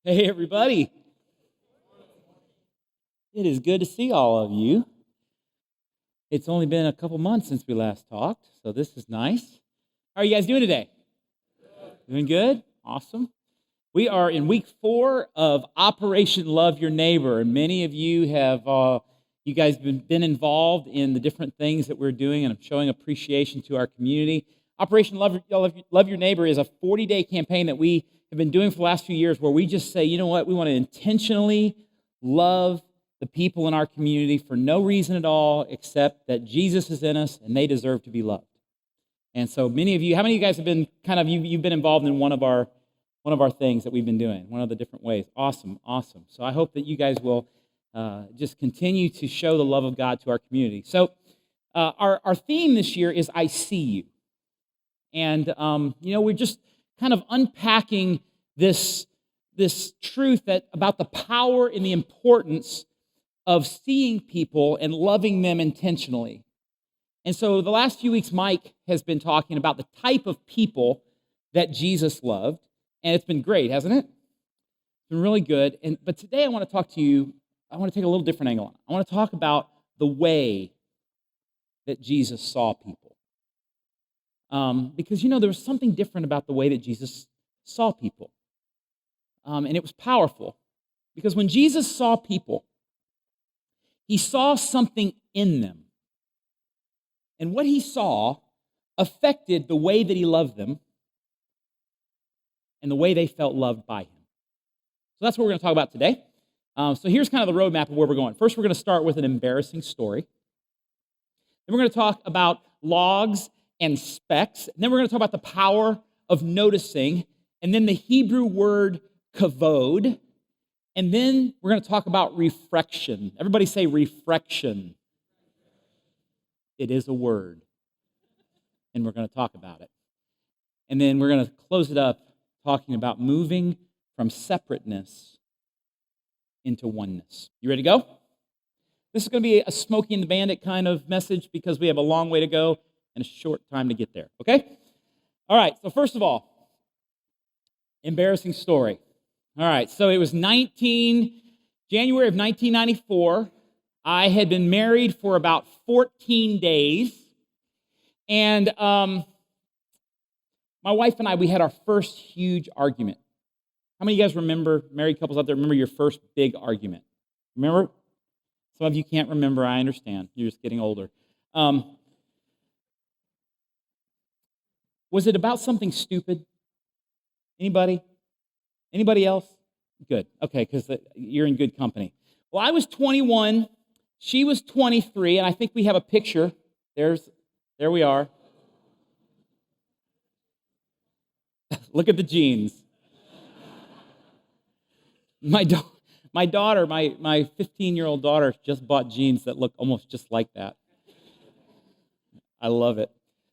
Hey, everybody. It is good to see all of you. It's only been a couple months since we last talked, so this is nice. How are you guys doing today? Doing good? Awesome. We are in week 4 of Operation Love Your Neighbor, and many of you have, you guys been involved in the different things that we're doing, and I'm showing appreciation to our community. Operation Love Your Neighbor is a 40-day campaign that we have been doing for the last few years where we just say, you know what, we want to intentionally love the people in our community for no reason at all except that Jesus is in us and they deserve to be loved. And so many of you, how many of you guys have been you've been involved in one of our things that we've been doing, one of the different ways? Awesome. So I hope that you guys will just continue to show the love of God to our community. So our theme this year is I See You. And, we're just kind of unpacking this truth about the power and the importance of seeing people and loving them intentionally. And so the last few weeks, Mike has been talking about the type of people that Jesus loved, and it's been great, hasn't it? It's been really good. But today I want to talk to you, I want to take a little different angle on it. I want to talk about the way that Jesus saw people. Because, there was something different about the way that Jesus saw people. And it was powerful. Because when Jesus saw people, he saw something in them. And what he saw affected the way that he loved them and the way they felt loved by him. So that's what we're going to talk about today. So here's kind of the roadmap of where we're going. First, we're going to start with an embarrassing story. Then we're going to talk about logs and specks. And then we're going to talk about the power of noticing. And then the Hebrew word kavod. And then we're going to talk about refraction. Everybody say refraction. It is a word. And we're going to talk about it. And then we're going to close it up talking about moving from separateness into oneness. You ready to go? This is going to be a Smokey and the Bandit kind of message because we have a long way to go and a short time to get there, okay? All right, so first of all, embarrassing story. All right, so it was January of 1994. I had been married for about 14 days, and my wife and I, we had our first huge argument. How many of you guys remember, married couples out there, remember your first big argument? Remember? Some of you can't remember, I understand. You're just getting older. Was it about something stupid? Anybody? Anybody else? Good. Okay, because you're in good company. Well, I was 21. She was 23, and I think we have a picture. There we are. Look at the jeans. My daughter, my 15-year-old daughter, just bought jeans that look almost just like that. I love it.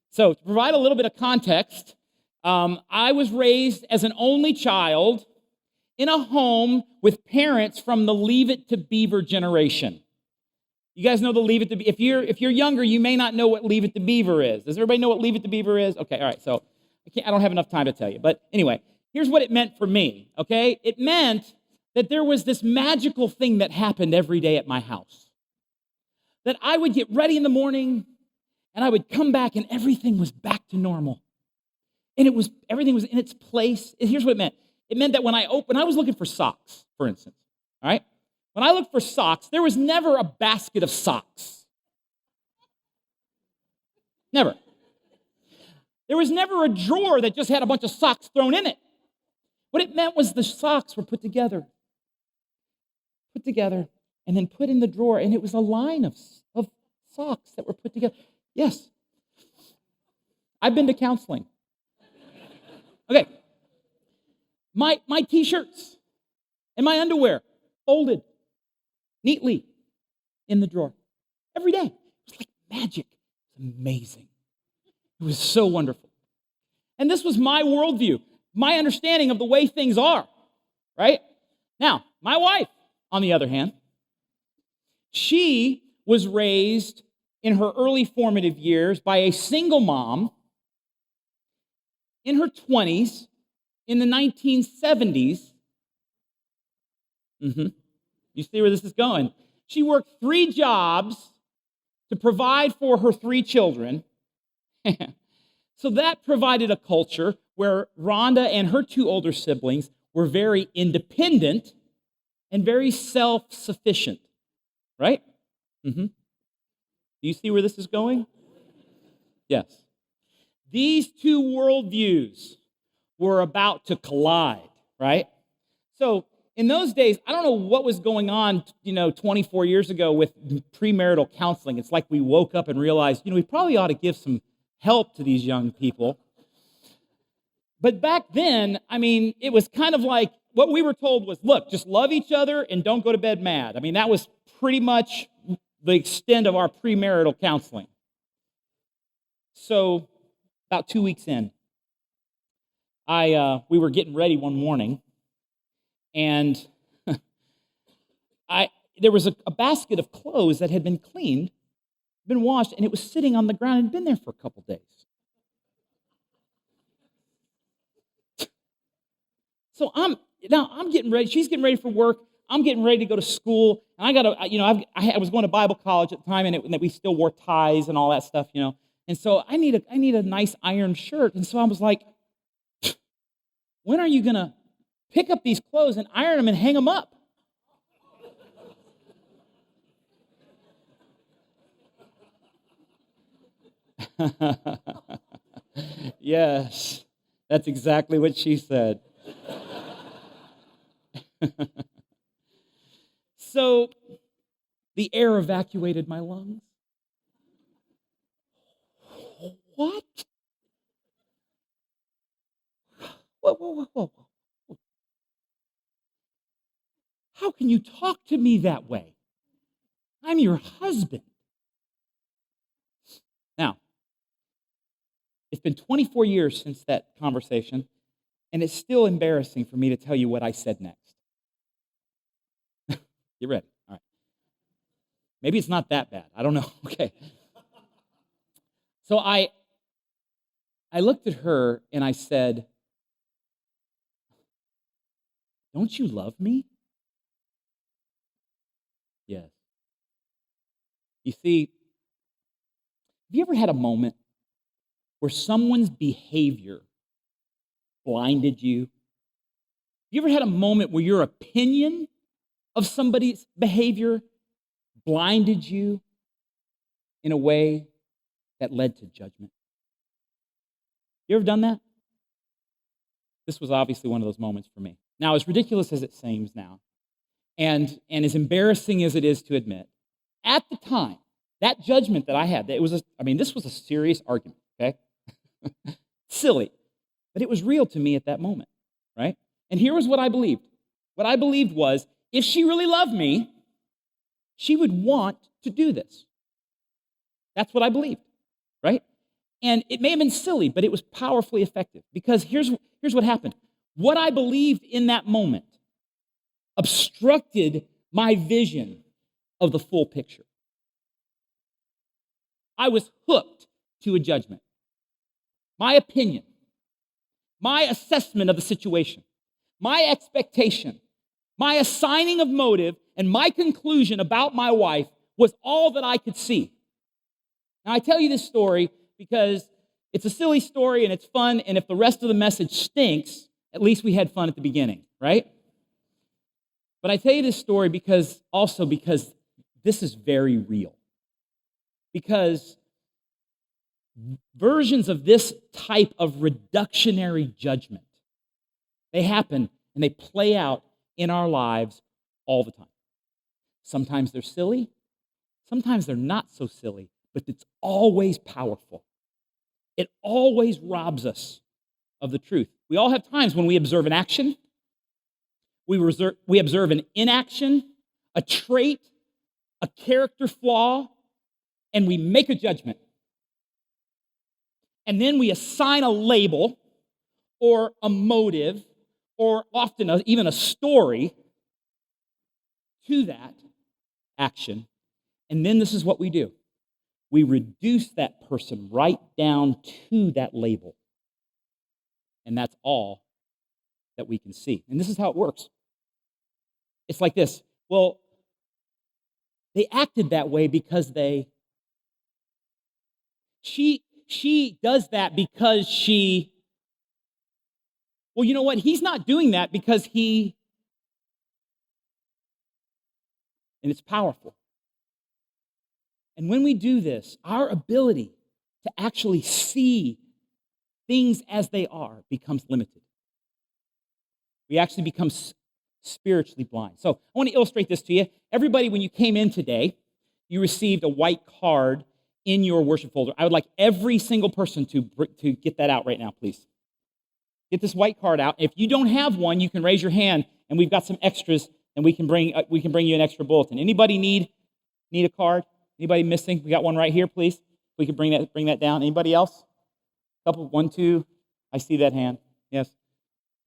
So to provide a little bit of context, I was raised as an only child in a home with parents from the Leave It to Beaver generation. You guys know the Leave It to Beaver? If you're younger, you may not know what Leave It to Beaver is. Does everybody know what Leave It to Beaver is? Okay, all right. So I don't have enough time to tell you. But anyway, here's what it meant for me, okay? It meant that there was this magical thing that happened every day at my house. That I would get ready in the morning, and I would come back, and everything was back to normal. And everything was in its place. Here's what it meant. It meant that when I was looking for socks, for instance, all right? When I looked for socks, there was never a basket of socks. Never. There was never a drawer that just had a bunch of socks thrown in it. What it meant was the socks were put together, and then put in the drawer, and it was a line of socks that were put together. Yes. I've been to counseling. Okay. My T-shirts and my underwear folded neatly in the drawer every day. It was like magic. It was amazing. It was so wonderful. And this was my worldview, my understanding of the way things are, right? Now, my wife, on the other hand, she was raised in her early formative years by a single mom in her 20s in the 1970s Hmm. You see where this is going? She worked 3 jobs to provide for her 3 children. So that provided a culture where Rhonda and her 2 older siblings were very independent and very self-sufficient, right? Do you see where this is going? Yes. These 2 worldviews were about to collide, right? So in those days, I don't know what was going on, 24 years ago with premarital counseling. It's like we woke up and realized, we probably ought to give some help to these young people. But back then, it was kind of like what we were told was, look, just love each other and don't go to bed mad. That was pretty much the extent of our premarital counseling. So about 2 weeks in, we were getting ready one morning, and there was a basket of clothes that had been cleaned, been washed, and it was sitting on the ground and had been there for a couple days. So I'm getting ready. She's getting ready for work. I'm getting ready to go to school. And I was going to Bible college at the time, and we still wore ties and all that stuff, And so I need a nice iron shirt. And so I was like, when are you going to pick up these clothes and iron them and hang them up? Yes, that's exactly what she said. So the air evacuated my lungs. What? Whoa. How can you talk to me that way? I'm your husband. Now, it's been 24 years since that conversation, and it's still embarrassing for me to tell you what I said next. You ready? All right. Maybe it's not that bad. I don't know. Okay. So I looked at her and I said, don't you love me? Yes. You see, have you ever had a moment where someone's behavior blinded you? You ever had a moment where your opinion of somebody's behavior blinded you in a way that led to judgment? You ever done that? This was obviously one of those moments for me. Now, as ridiculous as it seems now, and as embarrassing as it is to admit, at the time, that judgment that I had, this was a serious argument, okay? Silly, but it was real to me at that moment, right? And here was what I believed. What I believed was, if she really loved me, she would want to do this. That's what I believed, right? And it may have been silly, but it was powerfully effective, because here's what happened. What I believed in that moment obstructed my vision of the full picture. I was hooked to a judgment. My opinion, my assessment of the situation, my expectation, my assigning of motive, and my conclusion about my wife was all that I could see. Now, I tell you this story because it's a silly story and it's fun, and if the rest of the message stinks, at least we had fun at the beginning, right? But I tell you this story because this is very real. Because versions of this type of reductionary judgment, they happen and they play out in our lives all the time. Sometimes they're silly, sometimes they're not so silly, but it's always powerful. It always robs us of the truth. We all have times when we observe an action, we observe an inaction, a trait, a character flaw, and we make a judgment. And then we assign a label or a motive or often even a story to that action. And then this is what we do. We reduce that person right down to that label. And that's all that we can see. And this is how it works. It's like this. Well, they acted that way because she does that because well, you know what? He's not doing that because and it's powerful. And when we do this, our ability to actually see things as they are becomes limited. We actually become spiritually blind. So I want to illustrate this to you. Everybody, when you came in today, you received a white card in your worship folder. I would like every single person to get that out right now, please. Get this white card out. If you don't have one, you can raise your hand, and we've got some extras, and we can bring you an extra bulletin. Anybody need a card? Anybody missing? We got one right here, please. We can bring that down. Anybody else? Couple, 1, 2. I see that hand. Yes.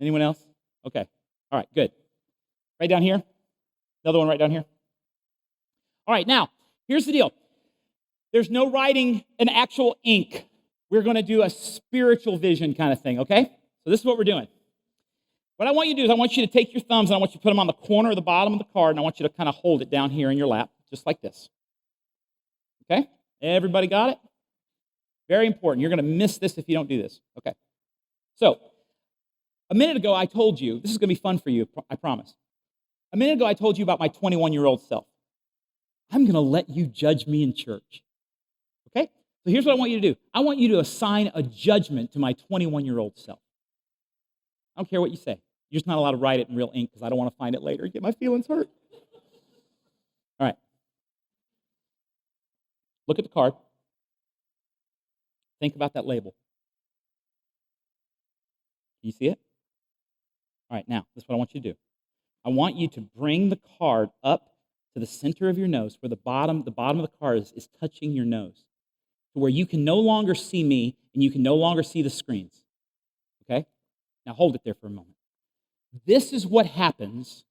Anyone else? Okay. All right, good. Right down here. Another one right down here. All right, now, here's the deal. There's no writing in actual ink. We're going to do a spiritual vision kind of thing, okay? So this is what we're doing. What I want you to do is I want you to take your thumbs and I want you to put them on the corner or the bottom of the card, and I want you to kind of hold it down here in your lap, just like this. Okay? Everybody got it? Very important. You're going to miss this if you don't do this. Okay. So, a minute ago I told you, this is going to be fun for you, I promise. A minute ago I told you about my 21-year-old self. I'm going to let you judge me in church. Okay? So here's what I want you to do. I want you to assign a judgment to my 21-year-old self. I don't care what you say. You're just not allowed to write it in real ink because I don't want to find it later and get my feelings hurt. All right. Look at the card. Think about that label. Can you see it? All right, now, this is what I want you to do. I want you to bring the card up to the center of your nose, where the bottom of the card is touching your nose, to where you can no longer see me and you can no longer see the screens. Okay? Now hold it there for a moment. This is what happens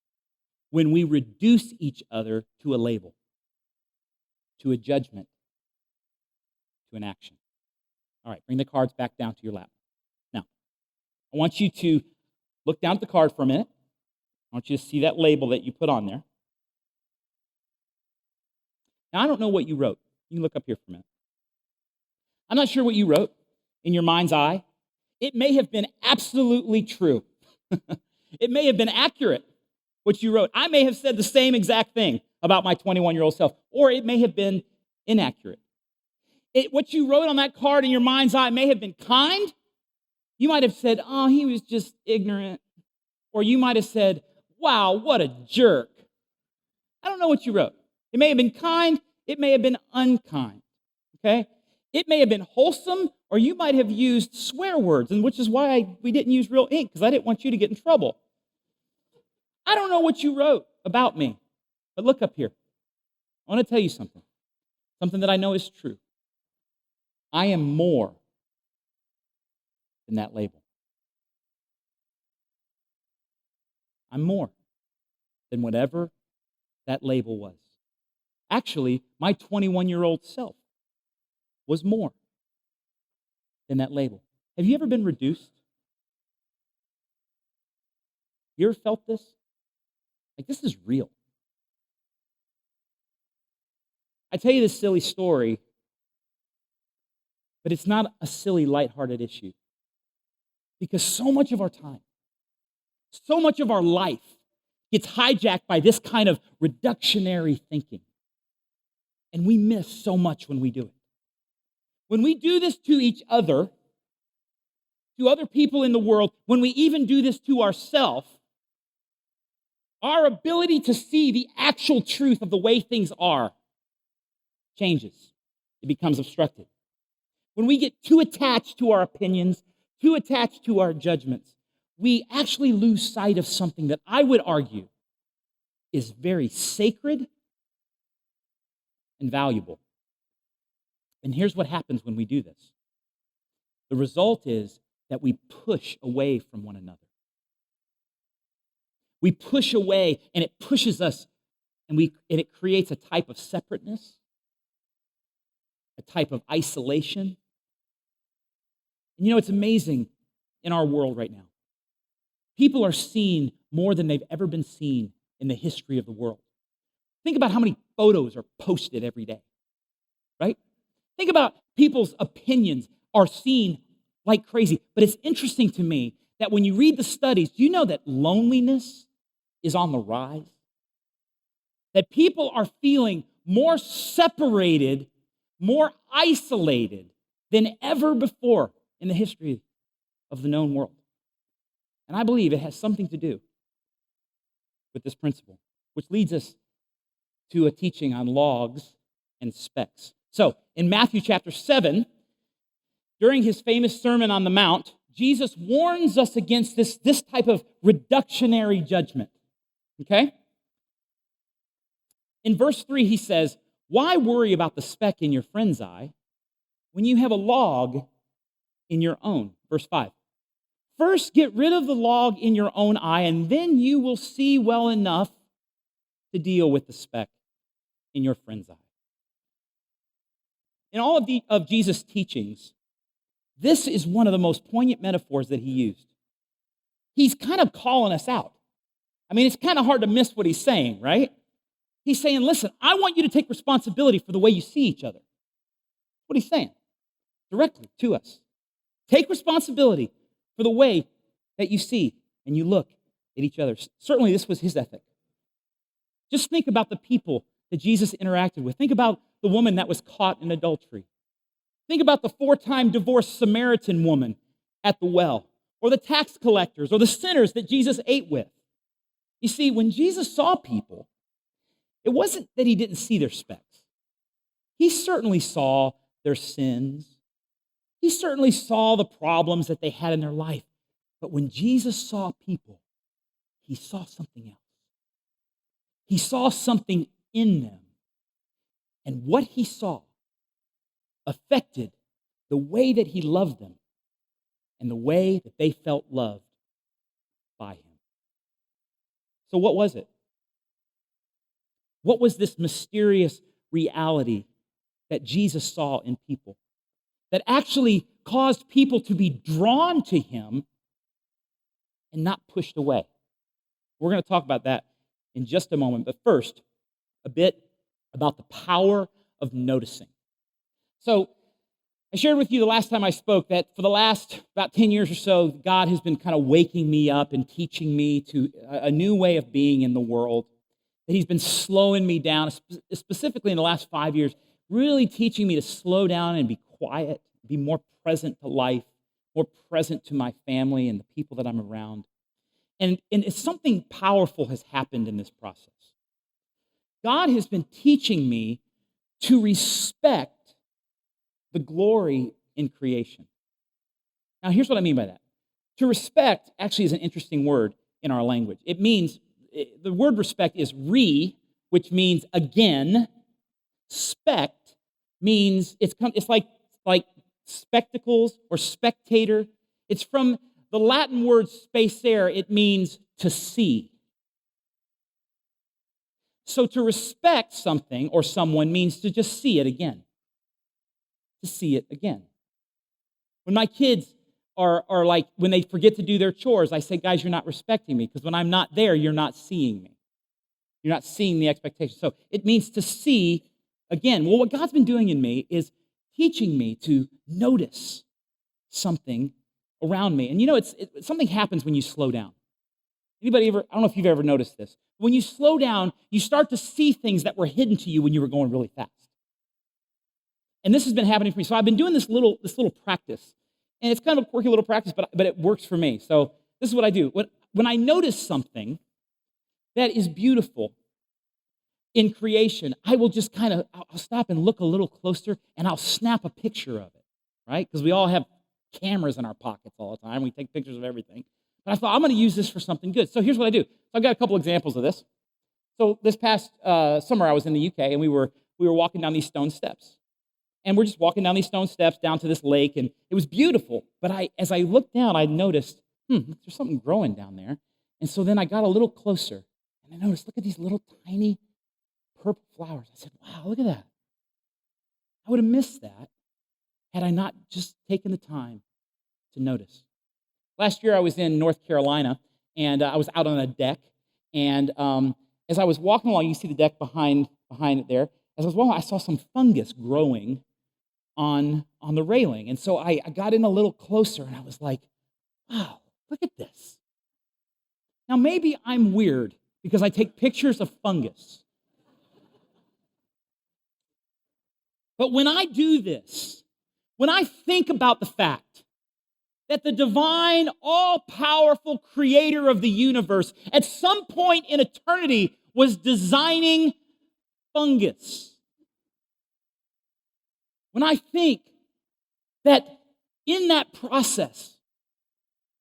when we reduce each other to a label, to a judgment, to an action. All right, bring the cards back down to your lap. Now, I want you to look down at the card for a minute. I want you to see that label that you put on there. Now, I don't know what you wrote. You can look up here for a minute. I'm not sure what you wrote in your mind's eye. It may have been absolutely true. It may have been accurate, what you wrote. I may have said the same exact thing about my 21-year-old self, or it may have been inaccurate. What you wrote on that card in your mind's eye may have been kind. You might have said, oh, he was just ignorant. Or you might have said, wow, what a jerk. I don't know what you wrote. It may have been kind. It may have been unkind. Okay? It may have been wholesome, or you might have used swear words, and which is why we didn't use real ink, because I didn't want you to get in trouble. I don't know what you wrote about me, but look up here. I want to tell you something that I know is true. I am more than that label. I'm more than whatever that label was. Actually, my 21-year-old self was more than that label. Have you ever been reduced? You ever felt this? Like, this is real. I tell you this silly story, but it's not a silly, lighthearted issue. Because so much of our time, so much of our life gets hijacked by this kind of reductionary thinking. And we miss so much when we do it. When we do this to each other, to other people in the world, when we even do this to ourselves, our ability to see the actual truth of the way things are changes. It becomes obstructed. When we get too attached to our opinions, too attached to our judgments, we actually lose sight of something that I would argue is very sacred and valuable. And here's what happens when we do this. The result is that we push away from one another. We push away, and it pushes us, and it creates a type of separateness, a type of isolation. And you know, it's amazing in our world right now. People are seen more than they've ever been seen in the history of the world. Think about how many photos are posted every day, right? Think about people's opinions are seen like crazy. But it's interesting to me that when you read the studies, do you know that loneliness is on the rise? That people are feeling more separated, more isolated than ever before in the history of the known world. And I believe it has something to do with this principle, which leads us to a teaching on logs and specks. So, in Matthew chapter 7, during his famous Sermon on the Mount, Jesus warns us against this type of reductionary judgment. Okay? In verse 3, he says, "Why worry about the speck in your friend's eye when you have a log in your own?" Verse 5. "First, get rid of the log in your own eye, and then you will see well enough to deal with the speck in your friend's eye." In all of Jesus' teachings, this is one of the most poignant metaphors that he used. He's kind of calling us out. I mean, it's kind of hard to miss what he's saying, right? He's saying, listen, I want you to take responsibility for the way you see each other. That's what he's saying directly to us. Take responsibility for the way that you see and you look at each other. Certainly, this was his ethic. Just think about the people that Jesus interacted with. Think about the woman that was caught in adultery. Think about the 4-time divorced Samaritan woman at the well, or the tax collectors, or the sinners that Jesus ate with. You see, when Jesus saw people, it wasn't that he didn't see their specks. He certainly saw their sins. He certainly saw the problems that they had in their life. But when Jesus saw people, he saw something else. He saw something in them. And what he saw affected the way that he loved them and the way that they felt loved by him. So what was it? What was this mysterious reality that Jesus saw in people that actually caused people to be drawn to him and not pushed away? We're going to talk about that in just a moment. But first, a bit about the power of noticing. So I shared with you the last time I spoke that for the last about 10 years or so, God has been kind of waking me up and teaching me to a new way of being in the world. That he's been slowing me down, specifically in the last 5 years, really teaching me to slow down and be quiet, be more present to life, more present to my family and the people that I'm around. And it's something powerful has happened in this process. God has been teaching me to respect the glory in creation. Now, here's what I mean by that. To respect actually is an interesting word in our language. It means, the word respect is which means again. Spect means, it's like spectacles or spectator. It's from the Latin word spacere. It means to see. So to respect something or someone means to just see it again. To see it again. When my kids are like, when they forget to do their chores, I say, guys, you're not respecting me, because when I'm not there, you're not seeing me. You're not seeing the expectation. So it means to see again. Well, what God's been doing in me is teaching me to notice something around me. And you know, something happens when you slow down. Anybody ever, I don't know if you've ever noticed this. When you slow down, you start to see things that were hidden to you when you were going really fast. And this has been happening for me. So I've been doing this little practice. And it's kind of a quirky little practice, but it works for me. So this is what I do. When I notice something that is beautiful in creation, I will just I'll stop and look a little closer, and I'll snap a picture of it, right? Because we all have cameras in our pockets all the time. We take pictures of everything. But I thought, I'm going to use this for something good. So here's what I do. So I've got a couple examples of this. So this past summer, I was in the UK, and we were walking down these stone steps. And we're just walking down these stone steps down to this lake, and it was beautiful. But as I looked down, I noticed, there's something growing down there. And so then I got a little closer, and I noticed, look at these little tiny purple flowers. I said, wow, look at that. I would have missed that had I not just taken the time to notice. Last year, I was in North Carolina, and I was out on a deck, and as I was walking along, you see the deck behind it there. As I was walking, I saw some fungus growing on the railing. And so I got in a little closer and I was like, wow, look at this. Now, maybe I'm weird because I take pictures of fungus. But when I do this, when I think about the fact that the divine, all-powerful creator of the universe at some point in eternity was designing fungus, when I think that in that process,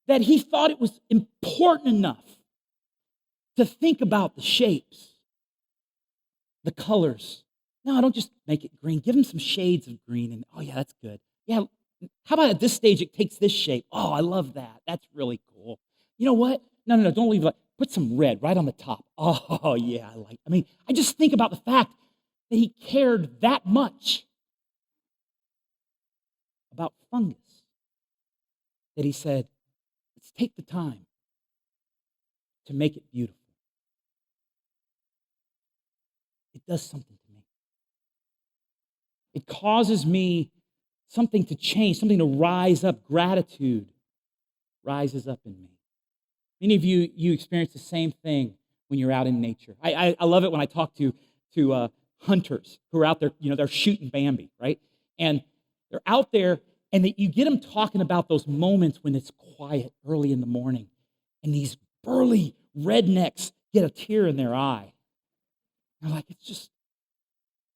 that he thought it was important enough to think about the shapes, the colors. No, don't just make it green. Give him some shades of green, and oh yeah, that's good. Yeah, how about at this stage it takes this shape? Oh, I love that. That's really cool. You know what? No, don't leave it. Put some red right on the top. Oh yeah, I just think about the fact that he cared that much about fungus that he said, let's take the time to make it beautiful. It does something to me. It causes me something to change, something to rise up. Gratitude rises up in me. Many of you experience the same thing when you're out in nature. I love it when I talk to hunters who are out there, they're shooting Bambi, right? And they're out there, and you get them talking about those moments when it's quiet early in the morning, and these burly rednecks get a tear in their eye. And I'm like, it's just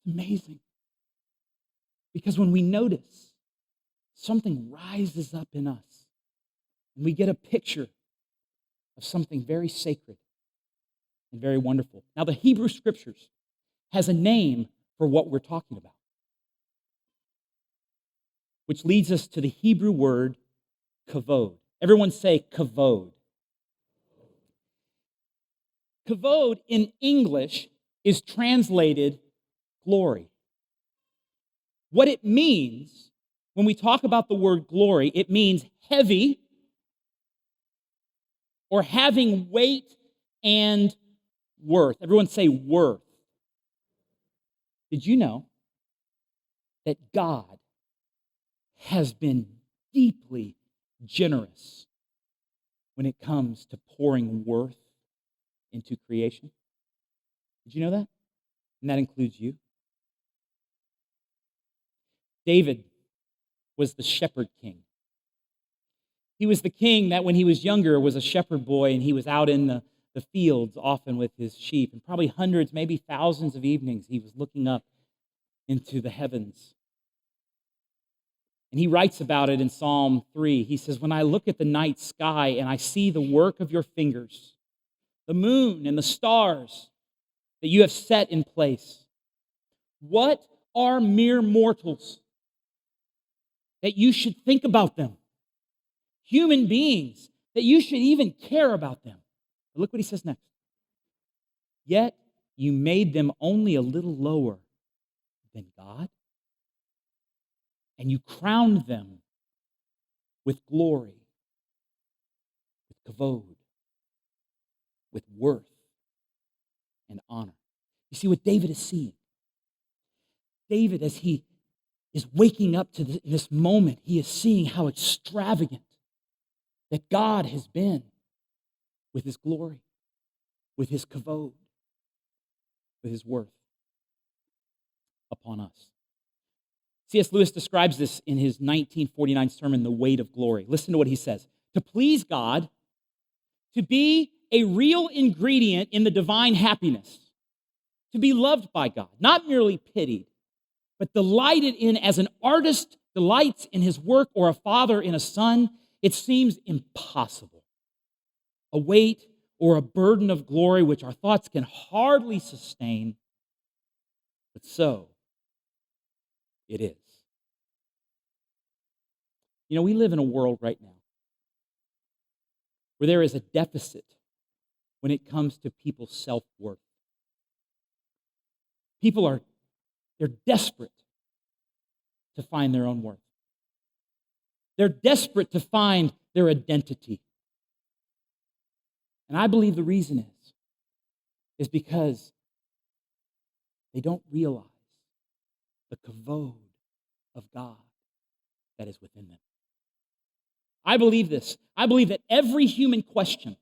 amazing. Because when we notice, something rises up in us, and we get a picture of something very sacred and very wonderful. Now, the Hebrew Scriptures has a name for what we're talking about, which leads us to the Hebrew word kavod. Everyone say kavod. Kavod in English is translated glory. What it means when we talk about the word glory, it means heavy or having weight and worth. Everyone say worth. Did you know that God has been deeply generous when it comes to pouring worth into creation? Did you know that? And that includes you. David was the shepherd king. He was the king that when he was younger was a shepherd boy, and he was out in the fields often with his sheep, and probably hundreds, maybe thousands of evenings he was looking up into the heavens. And he writes about it in Psalm 3. He says, when I look at the night sky and I see the work of your fingers, the moon and the stars that you have set in place, what are mere mortals that you should think about them? Human beings that you should even care about them. But look what he says next. Yet you made them only a little lower than God, and you crowned them with glory, with kavod, with worth and honor. You see what David is seeing? David, as he is waking up to this moment, he is seeing how extravagant that God has been with his glory, with his kavod, with his worth upon us. C.S. Lewis describes this in his 1949 sermon, The Weight of Glory. Listen to what he says. To please God, to be a real ingredient in the divine happiness, to be loved by God, not merely pitied, but delighted in as an artist delights in his work or a father in a son, it seems impossible. A weight or a burden of glory which our thoughts can hardly sustain, but so it is. We live in a world right now where there is a deficit when it comes to people's self-worth. They're desperate to find their own worth. They're desperate to find their identity. And I believe the reason is is because they don't realize the kavod of God that is within them. I believe this. I believe that every human question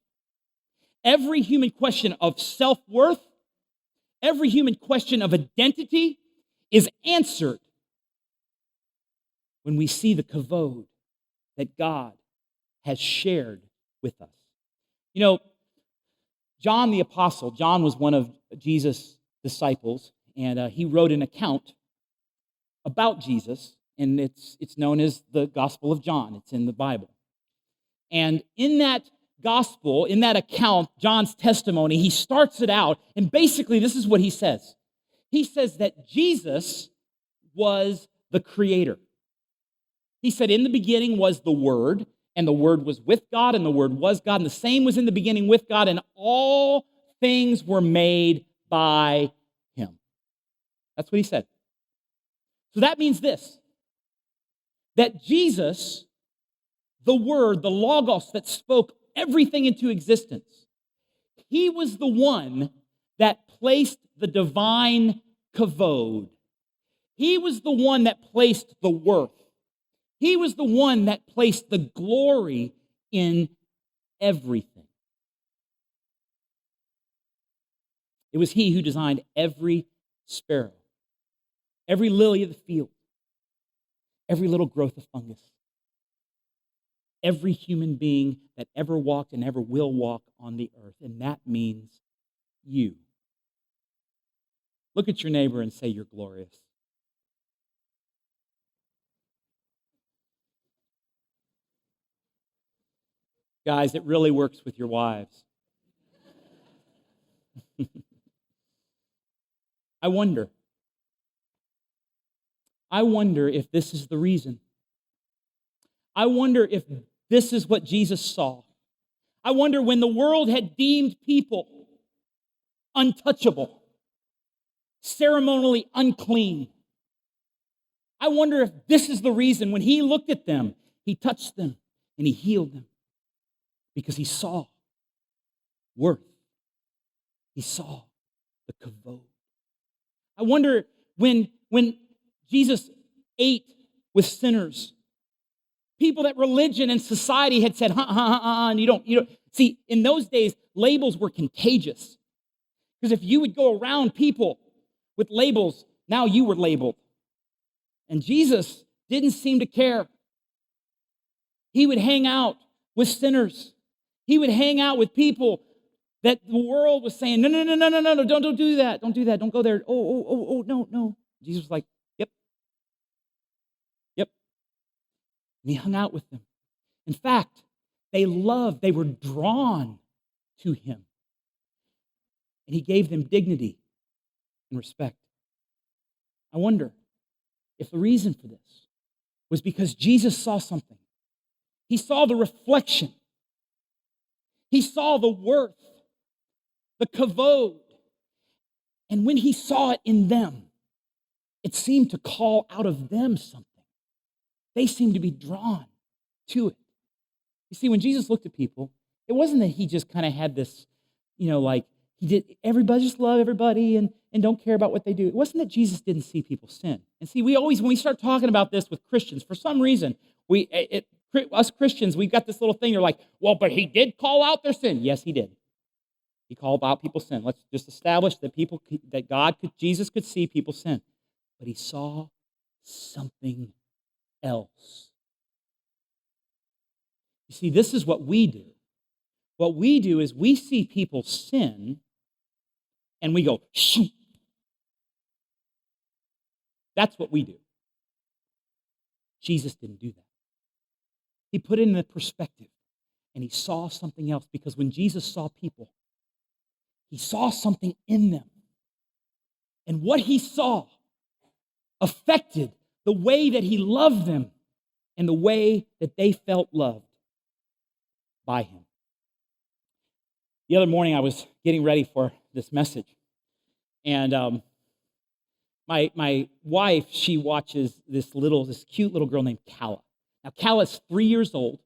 of self-worth, every human question of identity is answered when we see the kavod that God has shared with us. You know, John the Apostle, John was one of Jesus' disciples, and he wrote an account about Jesus, and it's known as the Gospel of John. It's in the Bible. And in that gospel, in that account, John's testimony, he starts it out, and basically this is what he says. He says that Jesus was the creator. He said, in the beginning was the Word, and the Word was with God, and the Word was God, and the same was in the beginning with God, and all things were made by Him. That's what he said. So that means this, that Jesus, the Word, the Logos that spoke everything into existence, he was the one that placed the divine kavod. He was the one that placed the worth. He was the one that placed the glory in everything. It was he who designed every sparrow, every lily of the field, every little growth of fungus, every human being that ever walked and ever will walk on the earth, and that means you. Look at your neighbor and say, you're glorious. Guys, it really works with your wives. I wonder if this is the reason. I wonder if this is what Jesus saw. I wonder when the world had deemed people untouchable, ceremonially unclean. I wonder if this is the reason when he looked at them, he touched them and he healed them. Because he saw worth. He saw the kavod. I wonder when Jesus ate with sinners, people that religion and society had said, and you don't. See, in those days, labels were contagious. Because if you would go around people with labels, now you were labeled. And Jesus didn't seem to care. He would hang out with sinners. He would hang out with people that the world was saying, no, don't do that. Don't do that. Don't go there. Oh, no. Jesus was like, yep. And he hung out with them. In fact, they were drawn to him. And he gave them dignity and respect. I wonder if the reason for this was because Jesus saw something. He saw the reflection. He saw the worth, the kavod. And when he saw it in them, it seemed to call out of them something. They seemed to be drawn to it. You see, when Jesus looked at people, it wasn't that he just kind of had this, like he did, everybody just love everybody and don't care about what they do. It wasn't that Jesus didn't see people sin. And see, when we start talking about this with Christians, for some reason, us Christians, we've got this little thing. You're like, well, but he did call out their sin. Yes, he did. He called out people's sin. Let's just establish that Jesus could see people's sin. But he saw something else. You see, this is what we do. What we do is we see people sin and we go, shoot. That's what we do. Jesus didn't do that. He put it in the perspective and he saw something else, because when Jesus saw people, he saw something in them. And what he saw affected the way that he loved them and the way that they felt loved by him. The other morning I was getting ready for this message, and my wife, she watches this cute little girl named Calla. Now, Calla's 3 years old,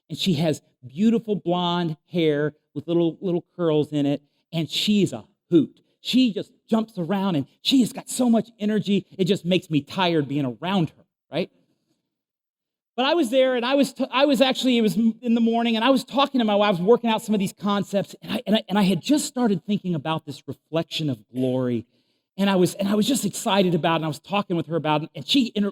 and she has beautiful blonde hair with little curls in it, and she's a hoot. She just jumps around, and she has got so much energy, it just makes me tired being around her, right? But I was there, and I was actually, it was in the morning, and I was talking to my wife. I was working out some of these concepts, and I had just started thinking about this reflection of glory, and I was just excited about it. And I was talking with her about it,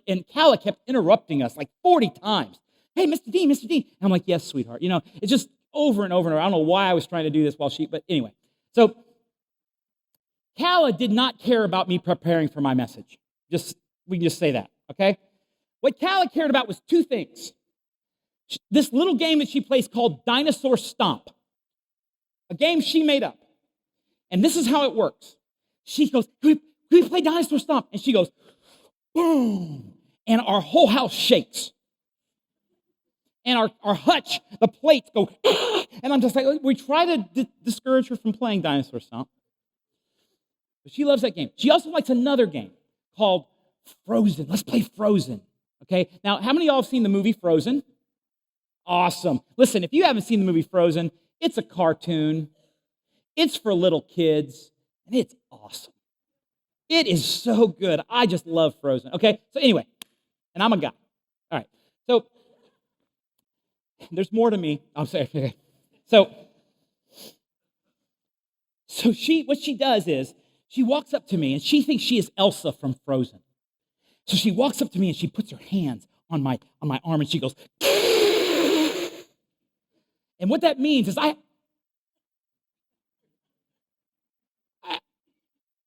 and Calla kept interrupting us like 40 times. Hey, Mr. Dean, Mr. Dean. And I'm like, yes, sweetheart. It's just over and over and over. I don't know why I was trying to do this but anyway. So Calla did not care about me preparing for my message. We can just say that, okay? What Calla cared about was two things. This little game that she plays called Dinosaur Stomp, a game she made up. And this is how it works. She goes, can we play Dinosaur Stomp? And she goes, boom. And our whole house shakes. And our hutch, the plates go, and I'm just like, we try to discourage her from playing Dinosaur Stomp. But she loves that game. She also likes another game called Frozen. Let's play Frozen. Okay, now how many of y'all have seen the movie Frozen? Awesome. Listen, if you haven't seen the movie Frozen, it's a cartoon. It's for little kids, and it's awesome. It is so good. I just love Frozen. Okay, so anyway, and I'm a guy. All right, so there's more to me. I'm sorry. Okay. So what she does is she walks up to me, and she thinks she is Elsa from Frozen. So she walks up to me and she puts her hands on my arm and she goes, and what that means is I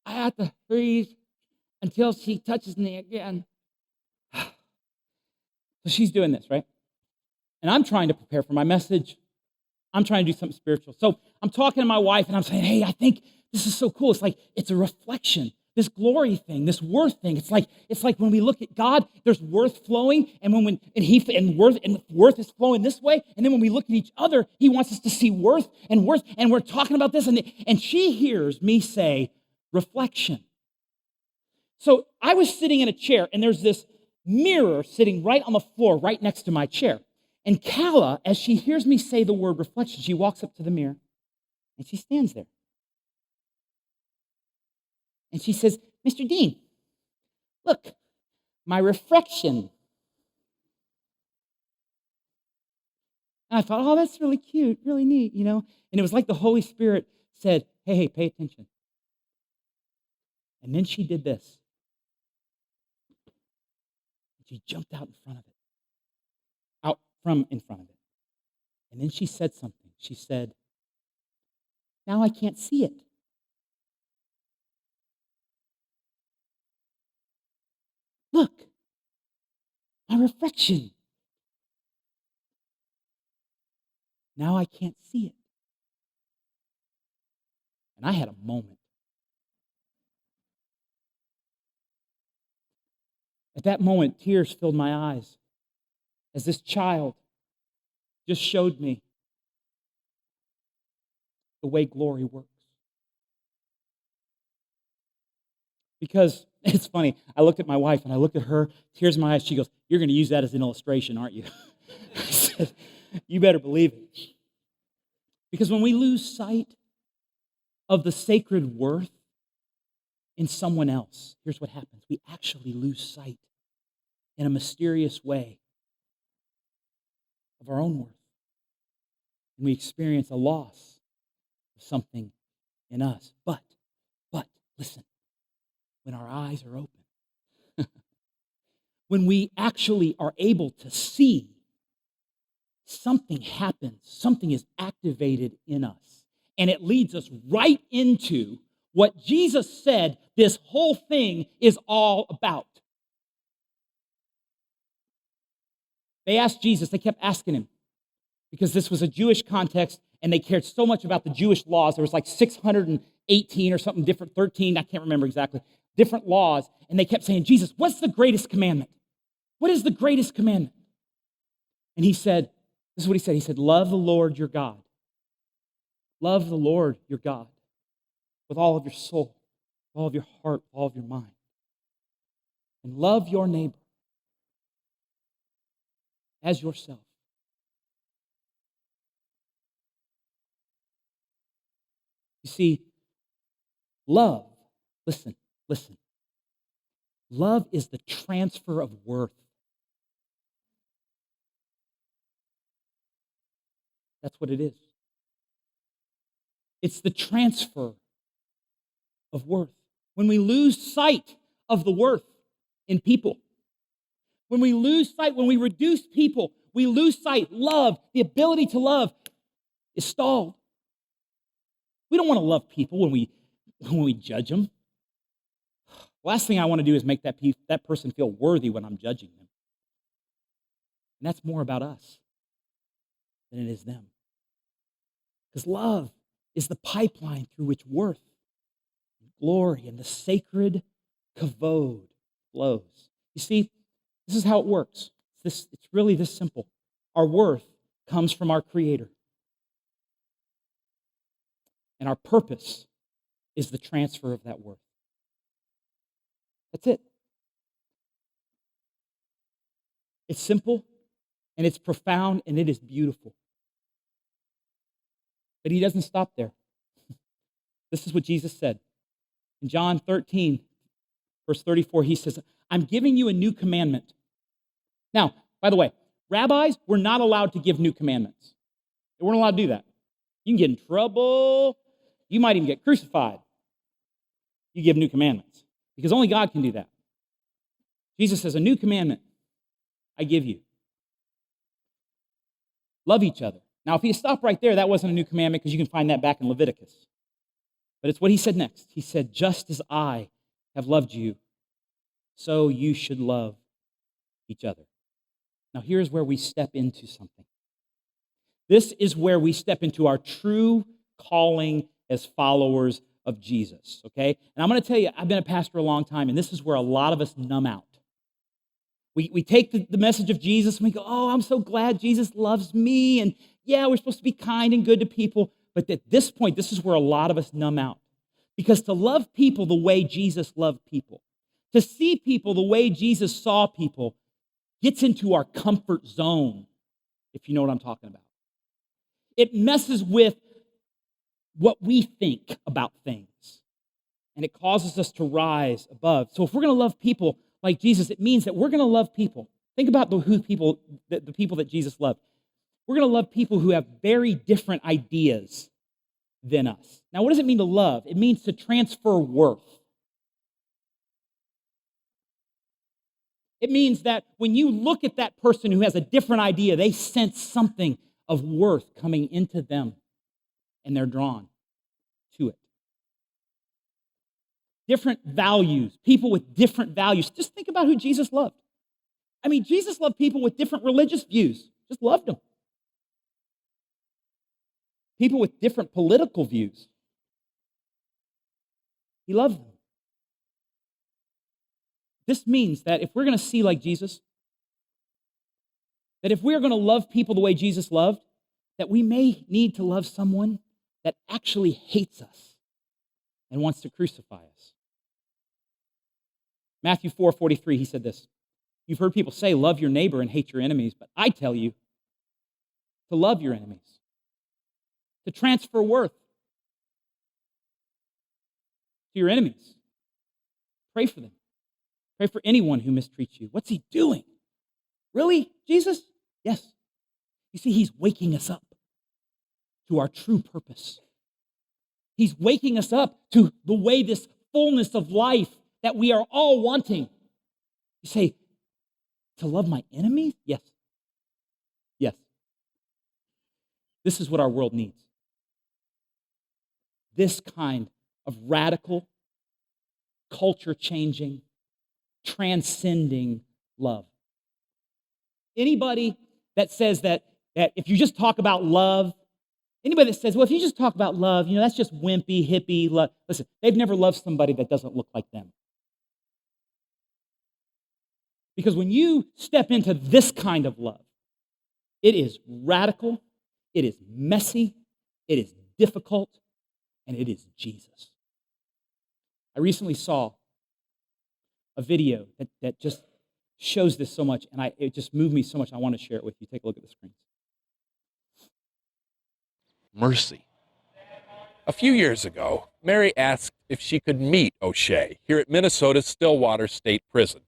have to freeze until she touches me again. So she's doing this, right? And I'm trying to prepare for my message. I'm trying to do something spiritual. So I'm talking to my wife and I'm saying, hey, I think this is so cool. It's like it's a reflection. This glory thing, this worth thing. It's like when we look at God, there's worth flowing, and worth is flowing this way. And then when we look at each other, He wants us to see worth. And we're talking about this, and she hears me say reflection. So I was sitting in a chair, and there's this mirror sitting right on the floor, right next to my chair. And Calla, as she hears me say the word reflection, she walks up to the mirror, and she stands there. And she says, Mr. Dean, look, my reflection. And I thought, oh, that's really cute, really neat, And it was like the Holy Spirit said, hey, pay attention. And then she did this. She jumped out in front of it. And then she said something. She said, now I can't see it. Look, my reflection. Now I can't see it. And I had a moment. At that moment, tears filled my eyes as this child just showed me the way glory works. Because it's funny, I looked at my wife and I looked at her, tears in my eyes. She goes, you're going to use that as an illustration, aren't you? I said, you better believe it. Because when we lose sight of the sacred worth in someone else, here's what happens. We actually lose sight in a mysterious way of our own worth. And we experience a loss of something in us. But, listen, when our eyes are open, when we actually are able to see, something happens, something is activated in us, and it leads us right into what Jesus said this whole thing is all about. They asked Jesus, they kept asking him, because this was a Jewish context, and they cared so much about the Jewish laws. There was like 618 or something different, 13, I can't remember exactly, different laws, and they kept saying, Jesus, what's the greatest commandment? What is the greatest commandment? And he said, this is what he said. He said, love the Lord your God. Love the Lord your God with all of your soul, all of your heart, all of your mind. And love your neighbor as yourself. You see, Love, listen, listen. Love is the transfer of worth. That's what it is. It's the transfer of worth. When we lose sight of the worth in people, when we lose sight, when we reduce people, we lose sight. Love, the ability to love, is stalled. We don't want to love people when we judge them. The last thing I want to do is make that person feel worthy when I'm judging them. And that's more about us than it is them. Because love is the pipeline through which worth, and glory, and the sacred kavod flows. You see, this is how it works. It's really this simple. Our worth comes from our Creator. And our purpose is the transfer of that worth. That's it. It's simple, and it's profound, and it is beautiful. But he doesn't stop there. This is what Jesus said. In John 13, verse 34, he says, I'm giving you a new commandment. Now, by the way, rabbis were not allowed to give new commandments. They weren't allowed to do that. You can get in trouble. You might even get crucified. You give new commandments. Because only God can do that. Jesus says, a new commandment I give you. Love each other. Now, if you stop right there, that wasn't a new commandment because you can find that back in Leviticus. But it's what he said next. He said, just as I have loved you, so you should love each other. Now, here's where we step into something. This is where we step into our true calling as followers of Jesus, okay? And I'm going to tell you, I've been a pastor a long time, and this is where a lot of us numb out. We take the message of Jesus, and we go, oh, I'm so glad Jesus loves me, and yeah, we're supposed to be kind and good to people, but at this point, this is where a lot of us numb out. Because to love people the way Jesus loved people, to see people the way Jesus saw people, gets into our comfort zone, if you know what I'm talking about. It messes with what we think about things, and it causes us to rise above. So if we're going to love people like Jesus, it means that we're going to love people. Think about the people that Jesus loved. We're going to love people who have very different ideas than us. Now, what does it mean to love? It means to transfer worth. It means that when you look at that person who has a different idea, they sense something of worth coming into them, and they're drawn to it. Different values, people with different values. Just think about who Jesus loved. I mean, Jesus loved people with different religious views. Just loved them. People with different political views. He loved them. This means that if we're going to see like Jesus, that if we're going to love people the way Jesus loved, that we may need to love someone that actually hates us and wants to crucify us. Matthew 4:43, he said this, you've heard people say, love your neighbor and hate your enemies, but I tell you to love your enemies, to transfer worth to your enemies. Pray for them. Pray for anyone who mistreats you. What's he doing? Really, Jesus? Yes. You see, he's waking us up to our true purpose. He's waking us up to the way this fullness of life that we are all wanting. You say, to love my enemies? Yes. Yes. This is what our world needs. This kind of radical, culture-changing, transcending love. Anybody that says that if you just talk about love, anybody that says, well, if you just talk about love, that's just wimpy, hippie love. Listen, they've never loved somebody that doesn't look like them. Because when you step into this kind of love, it is radical, it is messy, it is difficult, and it is Jesus. I recently saw a video that just shows this so much, and it just moved me so much, I want to share it with you. Take a look at the screen. Mercy. A few years ago, Mary asked if she could meet O'Shea here at Minnesota's Stillwater State Prison.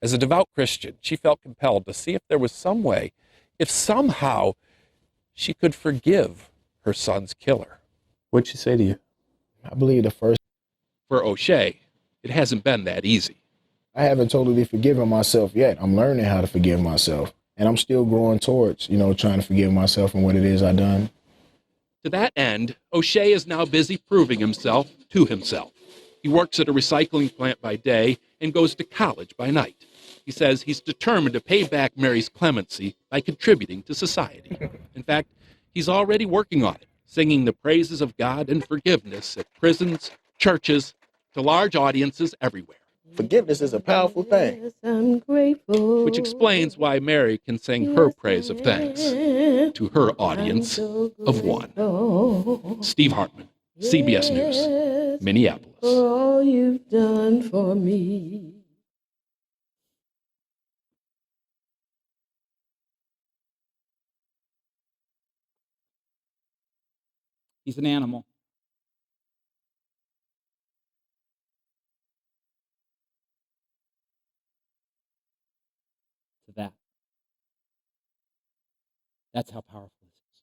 As a devout Christian, she felt compelled to see if there was some way, if somehow she could forgive her son's killer. What'd she say to you? I believe the first, For O'Shea, it hasn't been that easy. I haven't totally forgiven myself yet. I'm learning how to forgive myself. And I'm still growing towards, trying to forgive myself and what it is I've done. To that end, O'Shea is now busy proving himself to himself. He works at a recycling plant by day and goes to college by night. He says he's determined to pay back Mary's clemency by contributing to society. In fact, he's already working on it, singing the praises of God and forgiveness at prisons, churches, to large audiences everywhere. Forgiveness is a powerful thing. Yes, I'm grateful. Which explains why Mary can sing her praise of thanks to her audience of one. Steve Hartman, CBS News, Minneapolis. For all you've done for me. He's an animal. To that. That's how powerful this is.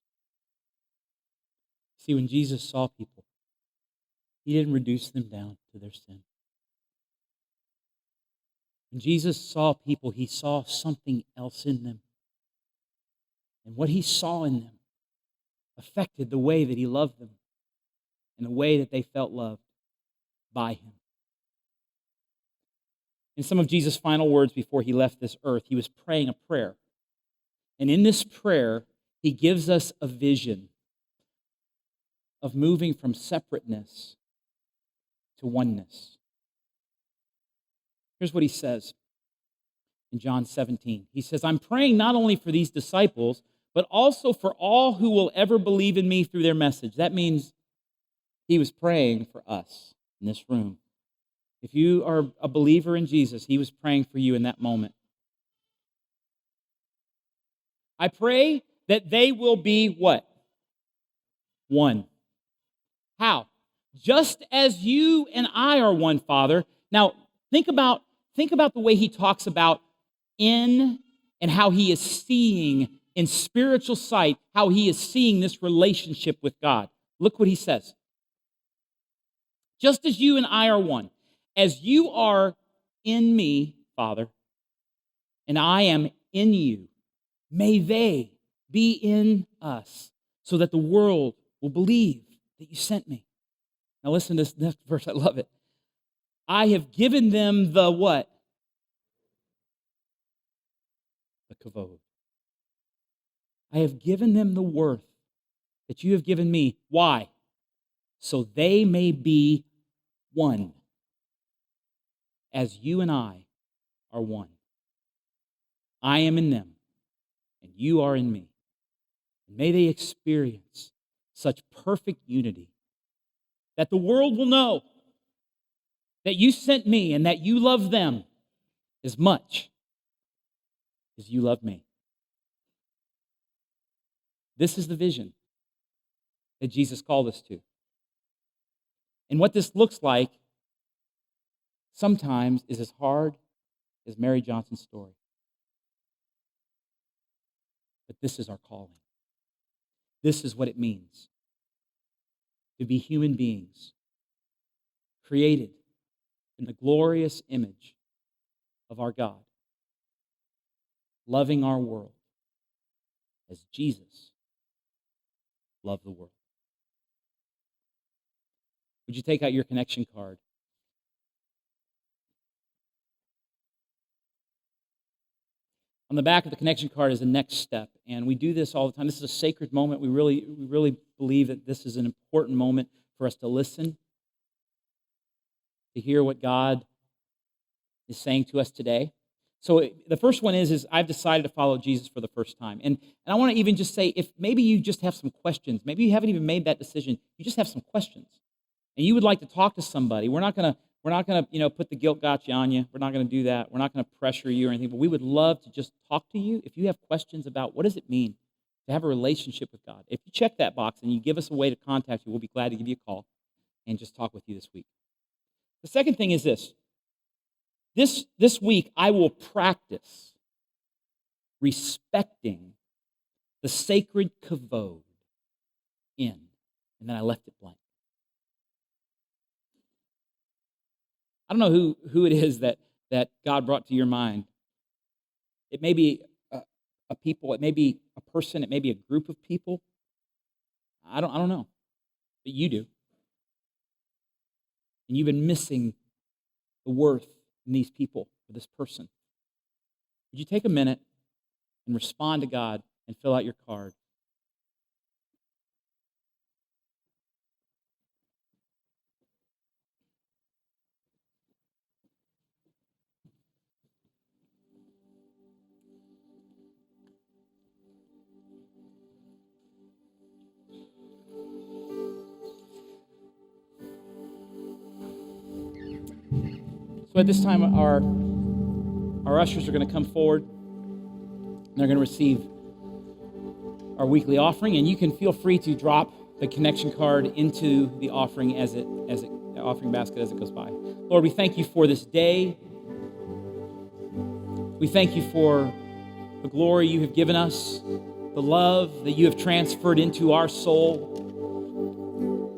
See, when Jesus saw people, he didn't reduce them down to their sin. When Jesus saw people, he saw something else in them. And what he saw in them affected the way that he loved them and the way that they felt loved by him. In some of Jesus' final words before he left this earth, he was praying a prayer. And in this prayer, he gives us a vision of moving from separateness to oneness. Here's what he says in John 17. He says, I'm praying not only for these disciples, but also for all who will ever believe in me through their message. That means he was praying for us in this room. If you are a believer in Jesus, he was praying for you in that moment. I pray that they will be what? One. How? Just as you and I are one, Father. Now, think about the way he talks about in and how he is seeing in spiritual sight, how he is seeing this relationship with God. Look what he says. Just as you and I are one, as you are in me, Father, and I am in you, may they be in us, so that the world will believe that you sent me. Now listen to this next verse, I love it. I have given them the what? The kavod. I have given them the worth that you have given me. Why? So they may be one, as you and I are one. I am in them, and you are in me. And may they experience such perfect unity that the world will know that you sent me and that you love them as much as you love me. This is the vision that Jesus called us to. And what this looks like sometimes is as hard as Mary Johnson's story. But this is our calling. This is what it means to be human beings created in the glorious image of our God, loving our world as Jesus loved the world. Would you take out your connection card? On the back of the connection card is the next step, and we do this all the time. This is a sacred moment. We really believe that this is an important moment for us to listen, to hear what God is saying to us today. So the first one is I've decided to follow Jesus for the first time. And I want to even just say, if maybe you just have some questions, maybe you haven't even made that decision, you just have some questions, and you would like to talk to somebody. We're not going to put the guilt gotcha on you. We're not going to do that. We're not going to pressure you or anything, but we would love to just talk to you if you have questions about what does it mean to have a relationship with God. If you check that box and you give us a way to contact you, we'll be glad to give you a call and just talk with you this week. The second thing is this. This week, I will practice respecting the sacred kavod in, and then I left it blank. I don't know who it is that God brought to your mind. It may be a people, it may be a person, it may be a group of people. I don't know, but you do. And you've been missing the worth in these people, or this person. Would you take a minute and respond to God and fill out your card? So at this time, our ushers are going to come forward, and they're going to receive our weekly offering, and you can feel free to drop the connection card into the offering the offering basket as it goes by. Lord, we thank you for this day. We thank you for the glory you have given us, the love that you have transferred into our soul.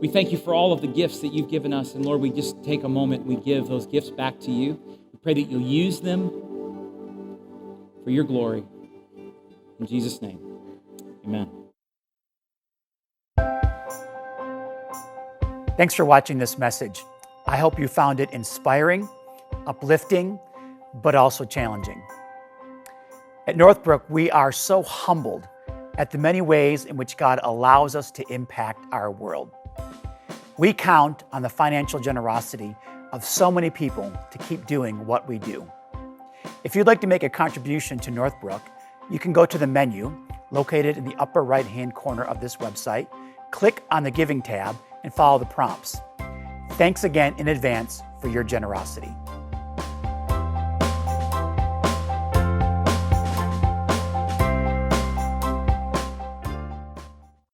We thank you for all of the gifts that you've given us. And Lord, we just take a moment and we give those gifts back to you. We pray that you'll use them for your glory. In Jesus' name, amen. Thanks for watching this message. I hope you found it inspiring, uplifting, but also challenging. At Northbrook, we are so humbled at the many ways in which God allows us to impact our world. We count on the financial generosity of so many people to keep doing what we do. If you'd like to make a contribution to Northbrook, you can go to the menu located in the upper right-hand corner of this website, click on the Giving tab, and follow the prompts. Thanks again in advance for your generosity.